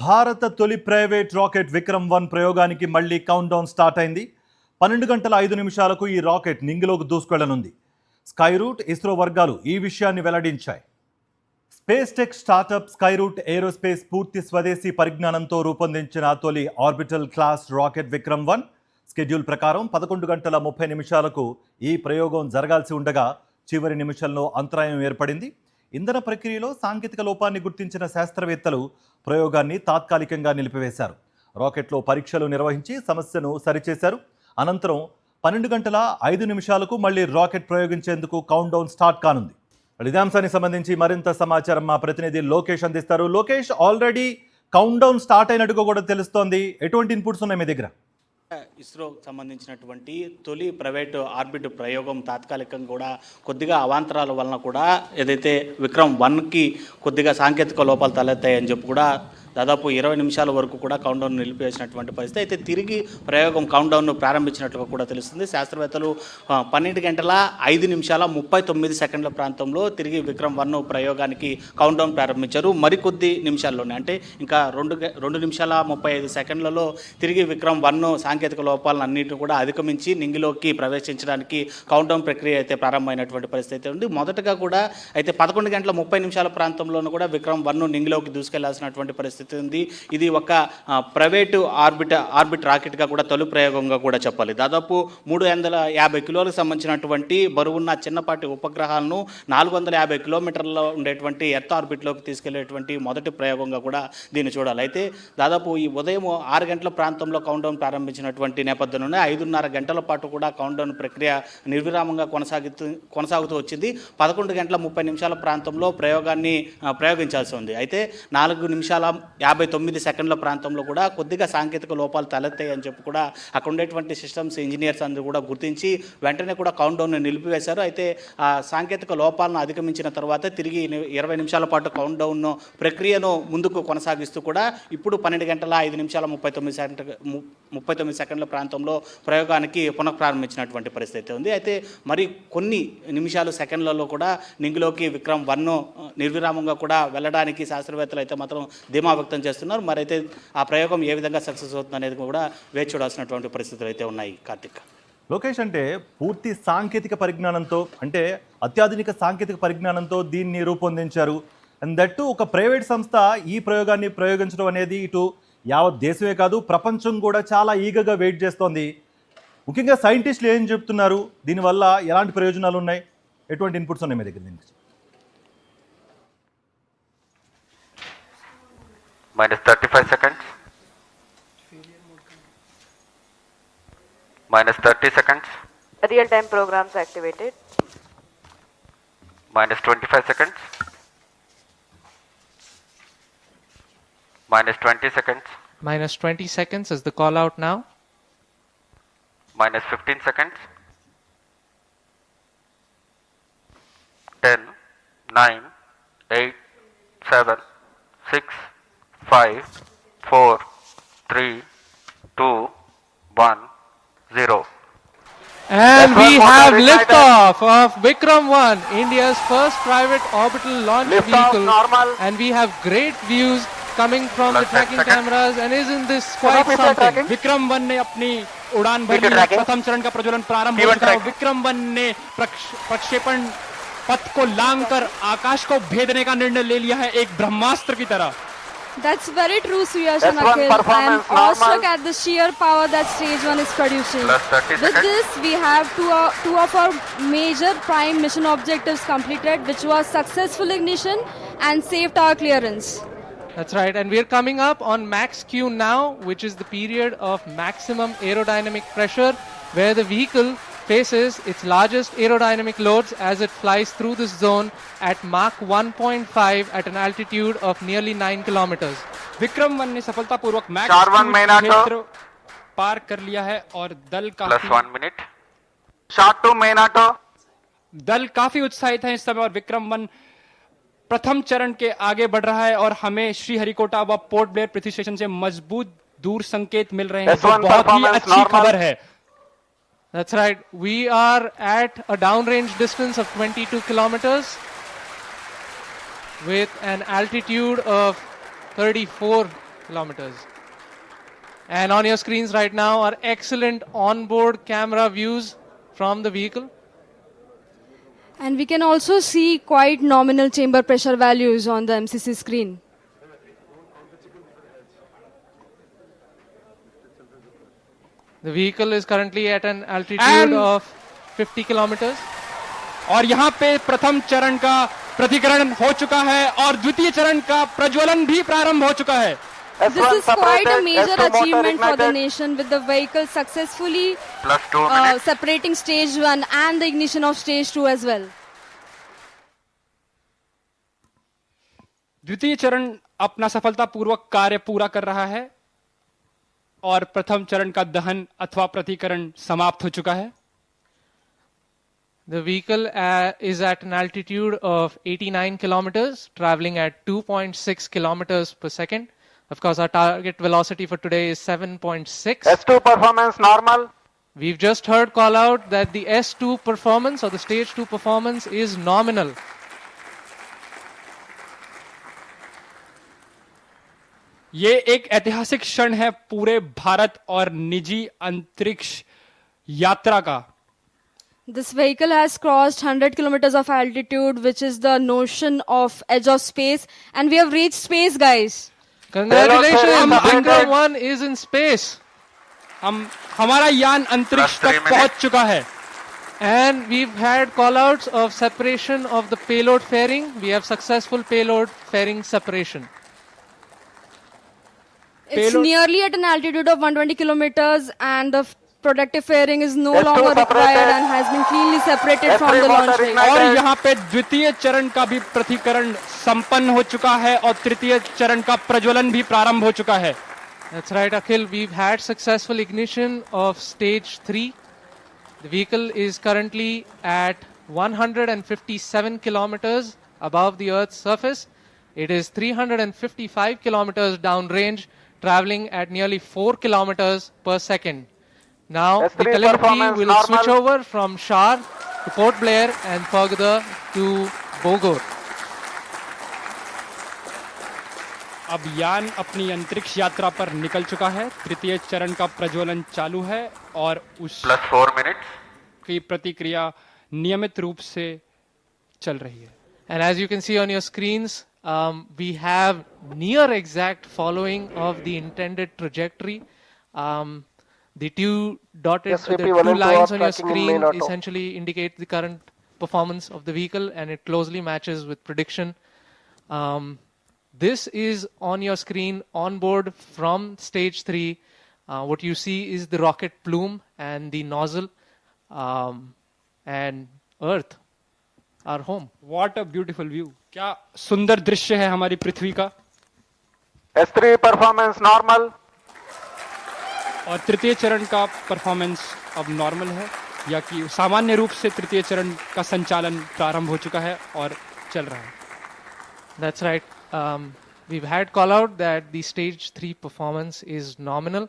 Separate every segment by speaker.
Speaker 1: భారత తొలి private rocket విక్రమ్-1 ప్రయోగానికి మళ్లీ కౌంట్ డౌన్ స్టార్ట్ అయింది. 12:05 ఈ రాకెట్ నింగిలోకి దూసుకెళ్లనుంది. స్కైరూట్, ఇస్రో వర్గాలు ఈ విషయాన్ని వెల్లడించాయి. Space tech startup Skyroot aerospace పూర్తి స్వదేశీ పరిజ్ఞానంతో రూపొందించిన తొలి ఆర్బిటల్ క్లాస్ రాకెట్ విక్రమ్-1 షెడ్యూల్ ప్రకారం 11:30 ఈ ప్రయోగం జరగాల్సి ఉండగా చివరి నిమిషంలో అంతరాయం ఏర్పడింది. ఇంధన ప్రక్రియలో సాంకేతిక లోపాన్ని గుర్తించిన శాస్త్రవేత్తలు ప్రయోగాన్ని తాత్కాలికంగా నిలిపివేశారు. రాకెట్లో పరీక్షలు నిర్వహించి సమస్యను సరిచేశారు. అనంతరం 12:05 మళ్లీ రాకెట్ ప్రయోగించేందుకు కౌంట్ డౌన్ స్టార్ట్ కానుంది. ఇదే అంశానికి సంబంధించి మరింత సమాచారం మా ప్రతినిధి లోకేష్ అందిస్తారు. Lokesh, already count down start అయినట్టుగా కూడా తెలుస్తోంది. ఎటువంటి ఇన్పుట్స్ ఉన్నాయి మీ దగ్గర?
Speaker 2: ఇస్రోకి సంబంధించినటువంటి తొలి ప్రైవేటు ఆర్బిట్ ప్రయోగం తాత్కాలికంగా కూడా కొద్దిగా అవాంతరాల వలన కూడా ఏదైతే విక్రమ్-1కి కొద్దిగా సాంకేతిక లోపాలు తలెత్తాయని చెప్పి కూడా దాదాపు 20 నిమిషాల వరకు కూడా కౌంట్డౌన్ నిలిపివేసినటువంటి పరిస్థితి. అయితే తిరిగి ప్రయోగం కౌంట్డౌన్ను ప్రారంభించినట్లుగా కూడా తెలుస్తుంది. శాస్త్రవేత్తలు 12:39 ప్రాంతంలో తిరిగి విక్రమ్-1 ప్రయోగానికి కౌంట్డౌన్ ప్రారంభించారు. మరికొద్ది నిమిషాల్లోనే, అంటే ఇంకా 2 నిమిషాల 35 సెకండ్లలో తిరిగి విక్రమ్-1 సాంకేతిక లోపాలను అన్నింటినీ కూడా అధిగమించి నింగిలోకి ప్రవేశించడానికి కౌంట్డౌన్ ప్రక్రియ అయితే ప్రారంభమైనటువంటి పరిస్థితి ఉంది. మొదటగా కూడా అయితే 11:30 ప్రాంతంలోనూ కూడా విక్రమ్-1 నింగిలోకి దూసుకెళ్లాల్సినటువంటి పరిస్థితి ఉంది. ఇది ఒక ప్రైవేటు ఆర్బిట్ రాకెట్గా కూడా తొలి ప్రయోగంగా కూడా చెప్పాలి. దాదాపు 350 కిలోలకు సంబంధించినటువంటి బరువున్న చిన్నపాటి ఉపగ్రహాలను 450 కిలోమీటర్లలో ఉండేటువంటి ఎర్త్ ఆర్బిట్లోకి తీసుకెళ్లేటువంటి మొదటి ప్రయోగంగా కూడా దీన్ని చూడాలి. అయితే దాదాపు ఈ ఉదయం 6 గంటల ప్రాంతంలో కౌంట్డౌన్ ప్రారంభించినటువంటి నేపథ్యంలోనే 5:30 గంటల పాటు కూడా కౌంట్డౌన్ ప్రక్రియ నిర్విరామంగా కొనసాగుతూ వచ్చింది. 11:30 ప్రాంతంలో ప్రయోగాన్ని ప్రయోగించాల్సి ఉంది. అయితే 4:59 ప్రాంతంలో కూడా కొద్దిగా సాంకేతిక లోపాలు తలెత్తాయి అని చెప్పి కూడా అక్కడ ఉండేటువంటి సిస్టమ్స్ ఇంజనీర్స్ అందరూ కూడా గుర్తించి వెంటనే కూడా కౌంట్డౌన్ను నిలిపివేశారు. అయితే ఆ సాంకేతిక లోపాలను అధిగమించిన తర్వాత తిరిగి 20 నిమిషాల పాటు కౌంట్డౌన్ ప్రక్రియను ముందుకు కొనసాగిస్తూ కూడా ఇప్పుడు 12:05 ప్రాంతంలో ప్రయోగానికి పునఃప్రారంభించినటువంటి పరిస్థితి ఉంది. అయితే మరి కొన్ని నిమిషాలు సెకండ్లలో కూడా నింగిలోకి విక్రమ్-1 నిర్విరామంగా కూడా వెళ్ళడానికి శాస్త్రవేత్తలు అయితే మాత్రం ధీమా వ్యక్తం చేస్తున్నారు. మరైతే ఆ ప్రయోగం ఏ విధంగా సక్సెస్ అవుతుంది అనేది కూడా వేచి చూడాల్సినటువంటి పరిస్థితులు అయితే ఉన్నాయి. కార్తిక్,
Speaker 1: లోకేష్, అంటే పూర్తి సాంకేతిక పరిజ్ఞానంతో, అంటే అత్యాధునిక సాంకేతిక పరిజ్ఞానంతో దీన్ని రూపొందించారు. అండ్ దట్టు ఒక ప్రైవేట్ సంస్థ ఈ ప్రయోగాన్ని ప్రయోగించడం అనేది ఇటు యావత్ దేశమే కాదు, ప్రపంచం కూడా చాలా ఈగగా వెయిట్ చేస్తోంది. ముఖ్యంగా సైంటిస్టులు ఏం చెప్తున్నారు, దీనివల్ల ఎలాంటి ప్రయోజనాలు ఉన్నాయి, ఎటువంటి ఇన్పుట్స్ ఉన్నాయి మీ దగ్గర? దీనికి
Speaker 3: minus 35 seconds, minus 30 seconds,
Speaker 4: real-time programs activated,
Speaker 3: minus 25 seconds, minus 20 seconds,
Speaker 5: minus 20 seconds is the call out now,
Speaker 3: minus 15 seconds, 10, 9, 8, 7, 6, 5, 4, 3, 2, 1, 0.
Speaker 5: And we have liftoff of Vikram-1, India's first private orbital launch vehicle. And we have great views coming from the tracking cameras. And isn't this quite something?
Speaker 6: Vikram-1 ने अपनी उड़ान भरी, प्रथम चरण का प्रज्वलन प्रारंभ हो चुका है. Vikram-1 ने प्रक्षेपण पथ को लांघकर आकाश को भेदने का निर्णय ले लिया है, एक ब्रह्मास्त्र की तरह.
Speaker 7: That's very true, Suyash and Akhil. I am awestruck at the sheer power that Stage 1 is producing. With this, we have two of our major prime mission objectives completed, which was successful ignition and safe tower clearance.
Speaker 5: That's right, and we're coming up on max Q now, which is the period of maximum aerodynamic pressure, where the vehicle faces its largest aerodynamic loads as it flies through this zone at Mach 1.5 at an altitude of nearly 9 kilometers.
Speaker 6: Vikram-1 ने सफलतापूर्वक max क्षेत्र पार कर लिया है और दल काफी उत्साहित है इस समय, और विक्रम-1 प्रथम चरण के आगे बढ़ रहा है और हमें श्रीहरिकोटा व पोर्ट ब्लेयर पृथ्वी स्टेशन से मजबूत दूर संकेत मिल रहे हैं, जो बहुत ही अच्छी खबर है.
Speaker 5: That's right. We are at a downrange distance of 22 kilometers with an altitude of 34 kilometers. And on your screens right now are excellent onboard camera views from the vehicle.
Speaker 7: And we can also see quite nominal chamber pressure values on the MCC screen.
Speaker 5: The vehicle is currently at an altitude
Speaker 6: And-
Speaker 5: of 50 kilometers.
Speaker 6: और यहाँ पे प्रथम चरण का प्रतिकरण हो चुका है और द्वितीय चरण का प्रज्वलन भी प्रारंभ हो चुका है.
Speaker 7: This is quite a major achievement for the nation, with the vehicle successfully
Speaker 3: Plus 2 minutes.
Speaker 7: separating stage 1 and the ignition of stage 2 as well.
Speaker 6: द्वितीय चरण अपना सफलतापूर्वक कार्य पूरा कर रहा है और प्रथम चरण का दहन अथवा प्रतिकरण समाप्त हो चुका है.
Speaker 5: The vehicle is at an altitude of 89 kilometers, traveling at 2.6 kilometers per second. Of course, our target velocity for today is 7.6.
Speaker 3: S2 performance normal.
Speaker 5: We've just heard call out that the S2 performance or the stage 2 performance is nominal.
Speaker 6: ये एक ऐतिहासिक क्षण है पूरे भारत और निजी अंतरिक्ष यात्रा का.
Speaker 7: This vehicle has crossed 100 kilometers of altitude, which is the notion of edge of space, and we have reached space, guys.
Speaker 5: Congratulations,
Speaker 3: Hello, sir.
Speaker 5: Vikram 1 is in space.
Speaker 6: हमारा यान अंतरिक्ष
Speaker 3: Last 3
Speaker 6: तक पहुंच चुका है.
Speaker 5: And we've had callouts of separation of the payload fairing. We have successful payload fairing separation.
Speaker 7: It's
Speaker 6: Payload-
Speaker 7: nearly at an altitude of 120 kilometers, and the protective fairing is no
Speaker 3: S2
Speaker 7: longer required
Speaker 3: separated.
Speaker 7: and has been cleanly separated from
Speaker 3: S3
Speaker 7: the launch
Speaker 3: motor
Speaker 7: vehicle.
Speaker 3: ignited.
Speaker 6: और यहाँ पे द्वितीय चरण का भी प्रतिकरण संपन्न हो चुका है और तृतीय चरण का प्रज्वलन भी प्रारंभ हो चुका है.
Speaker 5: That's right, Akhil. We've had successful ignition of stage 3. The vehicle is currently at 157 kilometers above the Earth's surface. It is 355 kilometers downrange, traveling at nearly 4 kilometers per second. Now, the
Speaker 3: S3
Speaker 5: telemetry
Speaker 3: performance
Speaker 5: will
Speaker 3: normal.
Speaker 5: switch over from Shar to Port Blair and further to Bogor.
Speaker 6: अब यान अपनी अंतरिक्ष यात्रा पर निकल चुका है. तृतीय चरण का प्रज्वलन चालू है और उसकी
Speaker 3: Plus 4 minutes.
Speaker 6: प्रतिक्रिया नियमित रूप से चल रही है.
Speaker 5: And as you can see on your screens, we have near exact following of the intended trajectory. The two dotted,
Speaker 8: SVP
Speaker 5: the two
Speaker 8: 1 and 2
Speaker 5: lines
Speaker 8: are
Speaker 5: on your
Speaker 8: tracking in
Speaker 5: screen
Speaker 8: main auto.
Speaker 5: essentially indicate the current performance of the vehicle, and it closely matches with prediction. This is on your screen on board from stage 3. What you see is the rocket plume and the nozzle, and Earth, our home.
Speaker 6: What a beautiful view. क्या सुंदर दृश्य है हमारी पृथ्वी का.
Speaker 3: S3 performance normal.
Speaker 6: और तृतीय चरण का परफॉर्मेंस अब नॉर्मल है, या कि सामान्य रूप से तृतीय चरण का संचालन प्रारंभ हो चुका है और चल रहा है.
Speaker 5: That's right. We've had call out that the stage 3 performance is nominal.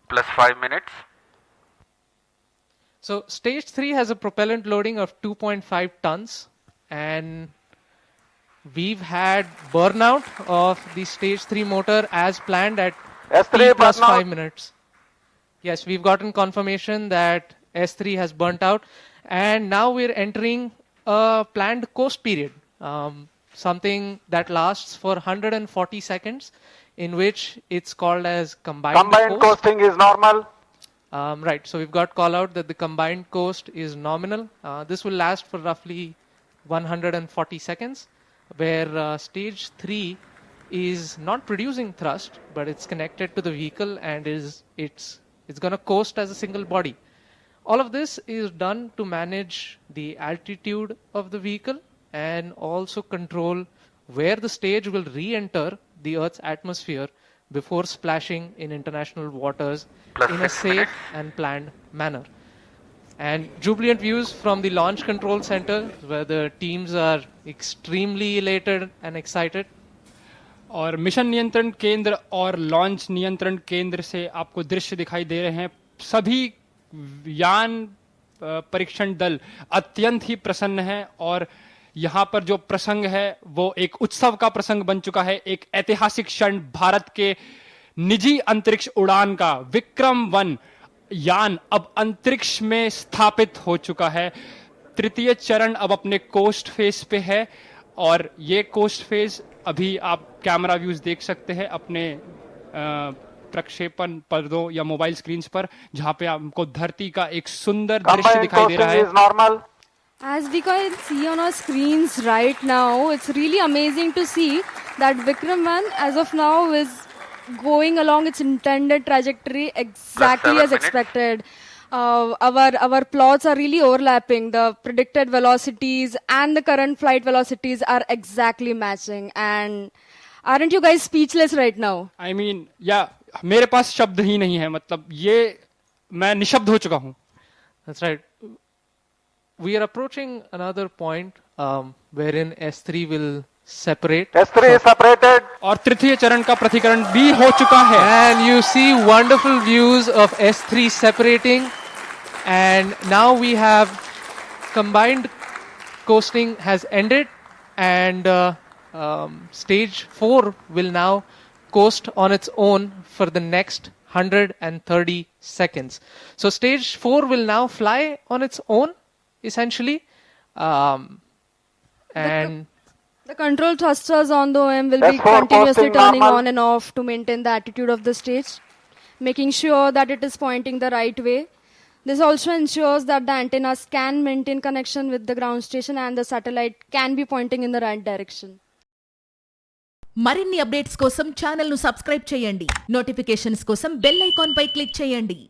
Speaker 3: Plus 5 minutes.
Speaker 5: So stage 3 has a propellant loading of 2.5 tons, and we've had burnout of the stage 3 motor as planned at
Speaker 3: S3
Speaker 5: T plus
Speaker 3: burnout.
Speaker 5: 5 minutes. Yes, we've gotten confirmation that S3 has burnt out, and now we're entering a planned coast period, something that lasts for 140 seconds, in which it's called as combined
Speaker 3: Combined
Speaker 5: coast.
Speaker 3: coasting is normal.
Speaker 5: Right, so we've got call out that the combined coast is nominal. This will last for roughly 140 seconds, where stage 3 is not producing thrust, but it's connected to the vehicle and it's going to coast as a single body. All of this is done to manage the altitude of the vehicle and also control where the stage will re-enter the Earth's atmosphere before splashing in international waters
Speaker 3: Plus
Speaker 5: in a
Speaker 3: 6
Speaker 5: safe
Speaker 3: minutes.
Speaker 5: and planned manner. And jubilant views from the launch control center, where the teams are extremely elated and excited.
Speaker 6: और mission नियंत्रण केंद्र और launch नियंत्रण केंद्र से आपको दृश्य दिखाई दे रहे हैं. सभी यान परीक्षण दल अत्यंत ही प्रसन्न हैं और यहाँ पर जो प्रसंग है वो एक उत्सव का प्रसंग बन चुका है, एक ऐतिहासिक क्षण भारत के निजी अंतरिक्ष उड़ान का। विक्रम-1 यान अब अंतरिक्ष में स्थापित हो चुका है। तृतीय चरण अब अपने कोस्ट फेज पे है और ये कोस्ट फेज अभी आप कैमरा व्यूज देख सकते हैं अपने प्रक्षेपण पर्दों या मोबाइल स्क्रीन्स पर, जहां पे आपको धरती का एक सुंदर दृश्य
Speaker 3: Combined
Speaker 6: दिखाई दे रहा
Speaker 3: coasting
Speaker 6: है।
Speaker 3: is normal.
Speaker 7: As we can see on our screens right now, it's really amazing to see that Vikram 1 as of now is going along its intended trajectory exactly
Speaker 3: 7
Speaker 7: as
Speaker 3: minutes.
Speaker 7: expected. Our plots are really overlapping. The predicted velocities and the current flight velocities are exactly matching. And aren't you guys speechless right now?
Speaker 6: I mean, मेरे पास शब्द ही नहीं है, मतलब ये मैं निशब्द हो चुका हूं।
Speaker 5: That's right. We are approaching another point wherein S3 will separate.
Speaker 3: S3 is separated.
Speaker 6: और तृतीय चरण का प्रतिकरण भी हो चुका है।
Speaker 5: And you see wonderful views of S3 separating. And now we have combined coasting has ended, and stage 4 will now coast on its own for the next 130 seconds. So stage 4 will now fly on its own, essentially. And
Speaker 7: The control thrusters on the OM will be
Speaker 3: S4
Speaker 7: continuously
Speaker 3: posting
Speaker 7: turning
Speaker 3: normal.
Speaker 7: on and off to maintain the attitude of the stage, making sure that it is pointing the right way. This also ensures that the antennas can maintain connection with the ground station and the satellite can be pointing in the right direction.
Speaker 8: మరిన్ని updates కోసం channel ను subscribe చేయండి. Notifications కోసం bell icon పై click చేయండి.